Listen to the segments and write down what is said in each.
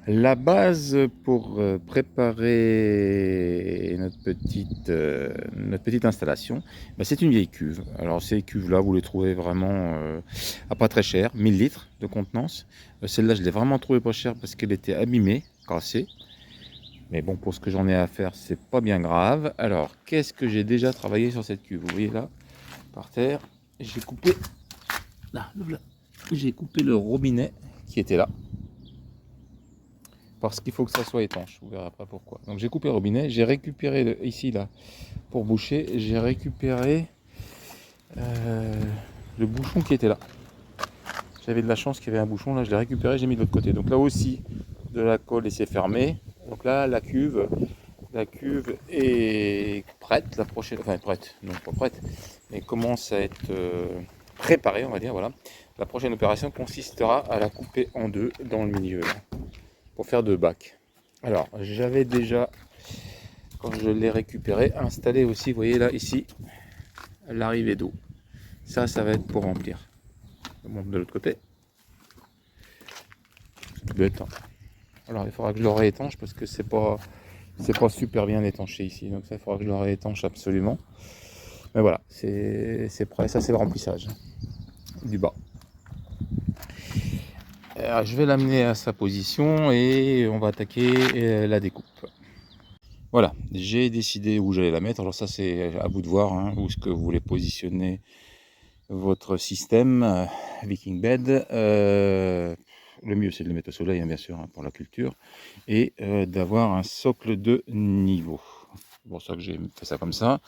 La base pour préparer notre petite installation, bah, c'est une vieille cuve. Alors ces cuves-là, vous les trouvez vraiment à pas très cher, 1000 litres de contenance. Celle-là, je l'ai vraiment trouvée pas chère parce qu'elle était abîmée, cassée. Mais bon, pour ce que j'en ai à faire, c'est pas bien grave. Alors, qu'est-ce que j'ai déjà travaillé sur cette cuve? Vous voyez là, par terre, j'ai coupé, là, j'ai coupé le robinet qui était là. Parce qu'il faut que ça soit étanche, vous verrez après pourquoi. Donc j'ai coupé le robinet, j'ai récupéré ici là pour boucher, j'ai récupéré le bouchon qui était là. J'avais de la chance qu'il y avait un bouchon, là je l'ai récupéré, j'ai mis de l'autre côté. Donc là aussi de la colle et c'est fermé. Donc là la cuve est prête, la prochaine, enfin prête, non pas prête, mais commence à être préparée, on va dire, voilà. La prochaine opération consistera à la couper en deux dans le milieu là, pour faire deux bacs. Alors j'avais déjà, quand je l'ai récupéré, installé aussi, vous voyez là, ici, l'arrivée d'eau. Ça va être pour remplir. Je monte de l'autre côté. C'est tout bête, hein. Alors il faudra que je le réétanche parce que c'est pas super bien étanché ici. Donc ça, il faudra que je le réétanche absolument. Mais voilà, c'est prêt. Ça, c'est le remplissage du bas. Alors, je vais l'amener à sa position et on va attaquer la découpe. Voilà, j'ai décidé où j'allais la mettre. Alors ça, c'est à vous de voir, hein, où est-ce que vous voulez positionner votre système Viking Bed. Le mieux, c'est de le mettre au soleil, hein, bien sûr, hein, pour la culture, et d'avoir un socle de niveau. C'est pour ça que j'ai fait ça comme ça.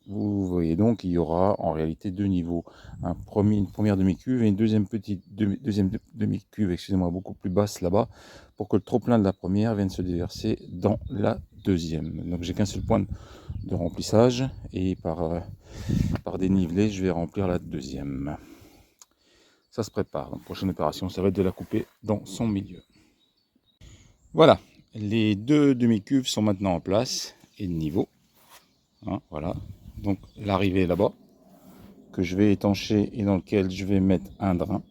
Vous voyez donc qu'il y aura en réalité deux niveaux, une première demi-cuve et une deuxième demi-cuve, excusez-moi, beaucoup plus basse là-bas, pour que le trop-plein de la première vienne se déverser dans la deuxième. Donc j'ai qu'un seul point de remplissage et par dénivelé, je vais remplir la deuxième. Ça se prépare. Donc prochaine opération, ça va être de la couper dans son milieu. Voilà, les deux demi-cuves sont maintenant en place et de niveau. Hein, voilà. Donc l'arrivée est là-bas, que je vais étancher et dans lequel je vais mettre un drain.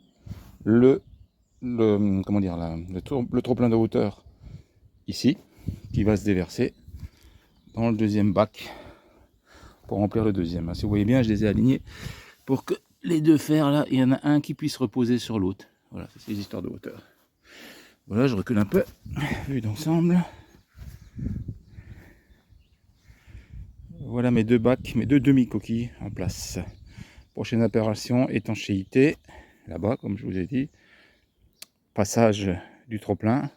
Comment dire, le trop plein de hauteur ici, qui va se déverser dans le deuxième bac pour remplir le deuxième. Si vous voyez bien, je les ai alignés pour que les deux fers là, il y en a un qui puisse reposer sur l'autre. Voilà, c'est les histoires de hauteur. Voilà, je recule un peu, vue d'ensemble. Voilà mes deux bacs, mes deux demi-coquilles en place. Prochaine opération, étanchéité, là-bas, comme je vous ai dit. Passage du trop-plein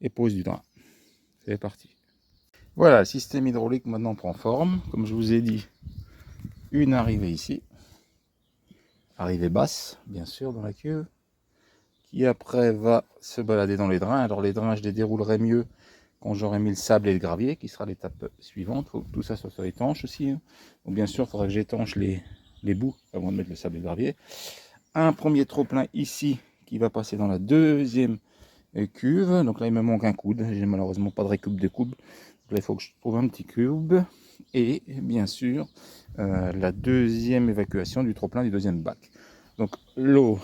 et pose du drain. C'est parti. Voilà, le système hydraulique maintenant prend forme. Comme je vous ai dit, une arrivée ici. Arrivée basse, bien sûr, dans la cuve. Qui après va se balader dans les drains. Alors les drains, je les déroulerai mieux quand j'aurai mis le sable et le gravier, qui sera l'étape suivante. Il faut que tout ça soit étanche aussi. Donc bien sûr, il faudra que j'étanche les bouts avant de mettre le sable et le gravier. Un premier trop-plein ici qui va passer dans la deuxième cuve. Donc là, il me manque un coude. J'ai malheureusement pas de récup de coude. Donc là, il faut que je trouve un petit cube. Et bien sûr, la deuxième évacuation du trop-plein du deuxième bac. Donc l'eau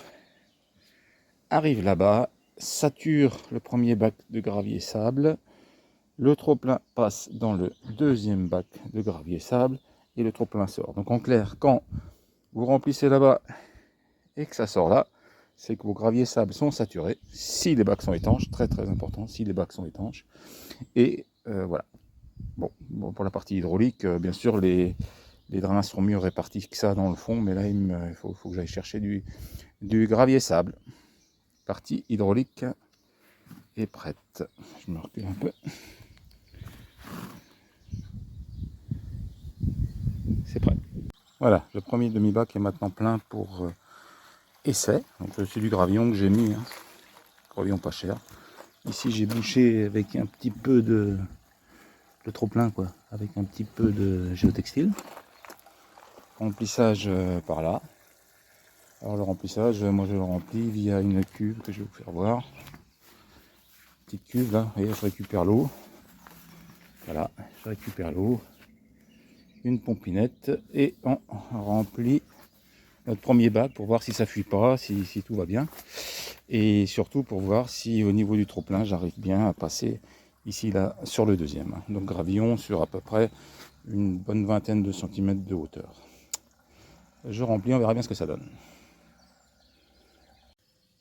arrive là-bas, sature le premier bac de gravier sable. Le trop-plein passe dans le deuxième bac de gravier sable et le trop-plein sort. Donc en clair, quand vous remplissez là-bas et que ça sort là, c'est que vos graviers sables sont saturés, si les bacs sont étanches, très très important, si les bacs sont étanches. Et voilà. Bon, pour la partie hydraulique, bien sûr, les drains sont mieux répartis que ça dans le fond, mais là, il faut que j'aille chercher du gravier sable. Partie hydraulique est prête. Je me recule un peu. C'est prêt. Voilà, le premier demi-bac est maintenant plein pour essai. Donc c'est du gravillon que j'ai mis, hein. Gravillon pas cher. Ici j'ai bouché avec un petit peu de le trop plein quoi, avec un petit peu de géotextile. Remplissage par là. Alors le remplissage, moi je le remplis via une cuve que je vais vous faire voir. Petite cuve là, et je récupère l'eau. Voilà, je récupère l'eau. Une pompinette et on remplit notre premier bac pour voir si ça fuit pas, si tout va bien. Et surtout pour voir si au niveau du trop-plein, j'arrive bien à passer ici, là, sur le deuxième. Donc gravillon sur à peu près une bonne vingtaine de centimètres de hauteur. Je remplis, on verra bien ce que ça donne.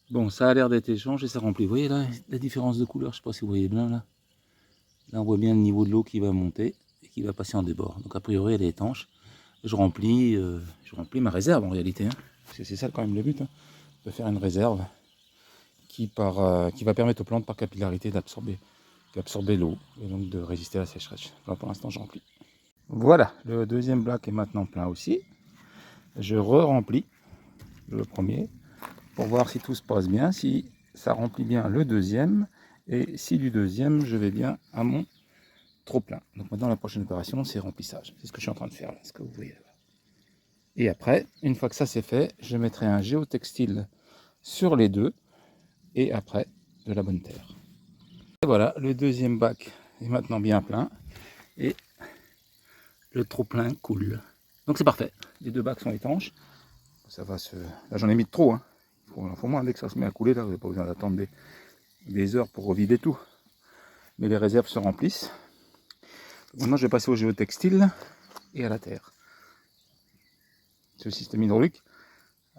Bon, ça a l'air d'être étanche et ça remplit. Vous voyez là, la différence de couleur, je ne sais pas si vous voyez bien là. Là, on voit bien le niveau de l'eau qui va monter et qui va passer en débord. Donc a priori, elle est étanche. Je remplis ma réserve en réalité. Hein, parce que c'est ça quand même le but, hein, de faire une réserve qui va permettre aux plantes par capillarité d'absorber l'eau et donc de résister à la sécheresse. Là, pour l'instant, je remplis. Voilà, le deuxième bac est maintenant plein aussi. Je re-remplis le premier pour voir si tout se passe bien, si ça remplit bien le deuxième, et si du deuxième, je vais bien à mon trop-plein. Donc maintenant, la prochaine opération, c'est remplissage. C'est ce que je suis en train de faire, là, ce que vous voyez là. Et après, une fois que ça c'est fait, je mettrai un géotextile sur les deux, et après, de la bonne terre. Et voilà, le deuxième bac est maintenant bien plein, et le trop-plein coule. Donc c'est parfait, les deux bacs sont étanches. Ça va se... Là j'en ai mis de trop, hein. Il faut moins dès que ça se met à couler, là vous n'avez pas besoin d'attendre des heures pour revider tout. Mais les réserves se remplissent. Maintenant je vais passer au géotextile et à la terre. Ce système hydraulique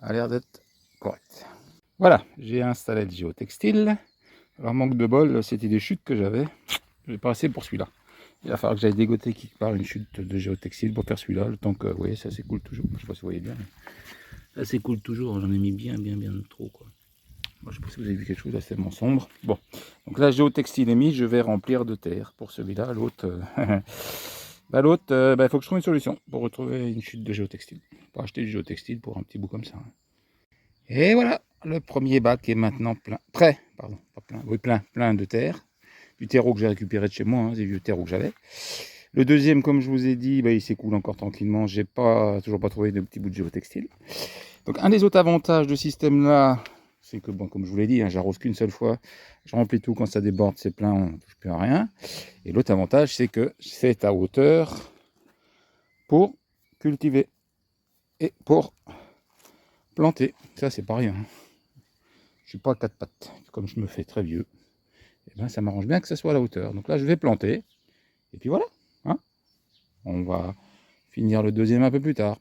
a l'air d'être correct. Voilà, j'ai installé le géotextile. Alors manque de bol, c'était des chutes que j'avais. Je n'ai pas assez pour celui-là. Il va falloir que j'aille dégoter quelque part une chute de géotextile pour faire celui-là. Le temps que, vous voyez, ça s'écoule toujours. Je ne sais pas si vous voyez bien. Ça s'écoule toujours, j'en ai mis bien trop quoi. Moi, je ne sais pas si vous avez vu quelque chose, là c'est tellement sombre. Bon, donc là géotextile est mis, je vais remplir de terre pour celui-là. L'autre, il faut que je trouve une solution pour retrouver une chute de géotextile. Pour acheter du géotextile pour un petit bout comme ça. Et voilà, le premier bac est maintenant plein de terre. Du terreau que j'ai récupéré de chez moi, hein, des vieux terreaux que j'avais. Le deuxième, comme je vous ai dit, il s'écoule encore tranquillement. J'ai toujours pas trouvé de petits bouts de géotextile. Donc un des autres avantages de ce système-là, c'est que, bon, comme je vous l'ai dit, hein, j'arrose qu'une seule fois. Je remplis tout quand ça déborde, c'est plein, on ne touche plus à rien. Et l'autre avantage, c'est que c'est à hauteur pour cultiver et pour planter. Ça, c'est pas rien. Je suis pas à quatre pattes, comme je me fais très vieux. Et ben, ça m'arrange bien que ça soit à la hauteur. Donc là, je vais planter. Et puis voilà. Hein, on va finir le deuxième un peu plus tard.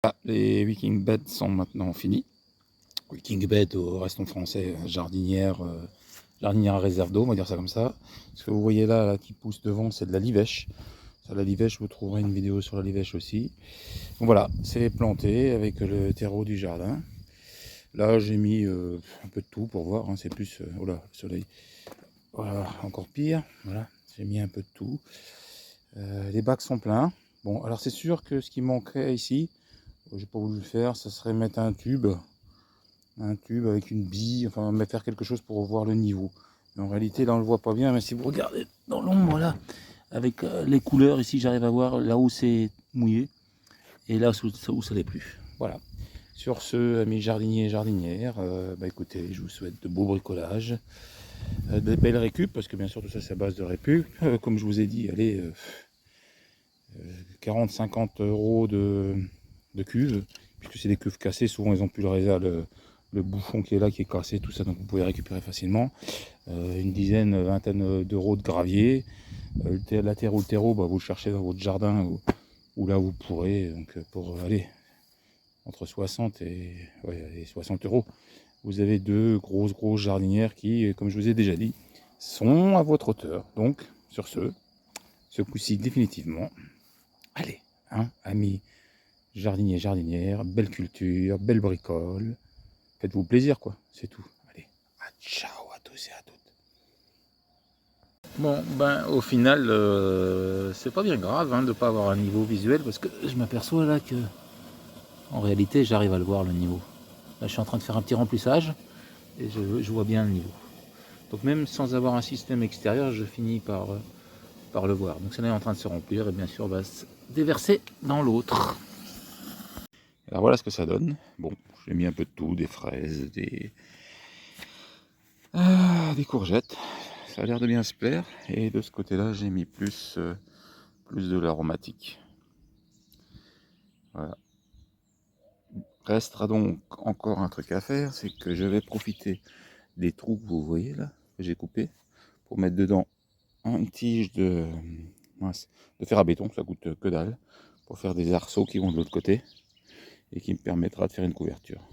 Ah, les wicking beds sont maintenant finis. Wicking bed, restons français, jardinière à réserve d'eau, on va dire ça comme ça. Ce que vous voyez là qui pousse devant, c'est de la livèche. Ça, la livèche, vous trouverez une vidéo sur la livèche aussi. Donc voilà, c'est planté avec le terreau du jardin. Là, j'ai mis un peu de tout pour voir. Hein, c'est plus... oh là, le soleil. Voilà, encore pire. Voilà, j'ai mis un peu de tout. Les bacs sont pleins. Bon, alors c'est sûr que ce qui manquait ici, j'ai pas voulu le faire, ça serait mettre un tube avec une bille, enfin faire quelque chose pour voir le niveau. Mais en réalité là on le voit pas bien, mais si vous regardez dans l'ombre là, avec les couleurs ici j'arrive à voir là où c'est mouillé et là où ça l'est plus. Voilà. Sur ce, amis jardiniers et jardinières, écoutez, je vous souhaite de beaux bricolages, de belles récup, parce que bien sûr tout ça c'est à base de récup. Comme je vous ai dit, allez, 40-50 euros de cuve, puisque c'est des cuves cassées, souvent ils ont plus le bouchon qui est là, qui est cassé, tout ça, donc vous pouvez récupérer facilement. Une dizaine, vingtaine d'euros de gravier. La terre ou le terreau, vous le cherchez dans votre jardin, ou là vous pourrez, donc pour aller entre 60 et 60 euros, vous avez deux grosses jardinières qui, comme je vous ai déjà dit, sont à votre hauteur. Donc, sur ce coup-ci définitivement, allez, hein, amis jardiniers, jardinières, belle culture, belle bricole. Faites-vous plaisir, quoi, c'est tout. Allez, ciao à tous et à toutes. Bon, au final, c'est pas bien grave de ne pas avoir un niveau visuel, parce que je m'aperçois là que, en réalité, j'arrive à le voir, le niveau. Là, je suis en train de faire un petit remplissage, et je vois bien le niveau. Donc même sans avoir un système extérieur, je finis par le voir. Donc ça est en train de se remplir, et bien sûr, va se déverser dans l'autre. Alors voilà ce que ça donne. Bon, j'ai mis un peu de tout, des fraises, Des courgettes, ça a l'air de bien se plaire. Et de ce côté-là, j'ai mis plus de l'aromatique. Voilà. Restera donc encore un truc à faire, c'est que je vais profiter des trous que vous voyez là, que j'ai coupés, pour mettre dedans une tige de fer à béton, ça coûte que dalle, pour faire des arceaux qui vont de l'autre côté et qui me permettra de faire une couverture.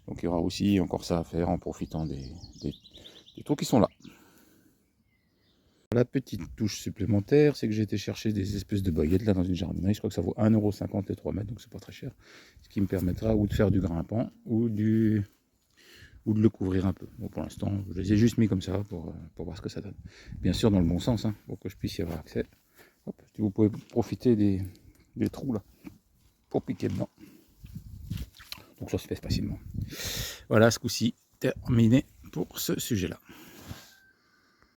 Donc il y aura aussi encore ça à faire en profitant des trous qui sont là. La petite touche supplémentaire, c'est que j'ai été chercher des espèces de baguettes là dans une jardinerie. Je crois que ça vaut 1,50 € les 3 mètres, donc c'est pas très cher. Ce qui me permettra ou de faire du grimpant ou de le couvrir un peu. Bon, pour l'instant, je les ai juste mis comme ça pour voir ce que ça donne. Bien sûr, dans le bon sens, hein, pour que je puisse y avoir accès. Hop, vous pouvez profiter des trous là pour piquer dedans. Donc ça se fait facilement. Voilà, ce coup-ci, terminé pour ce sujet-là.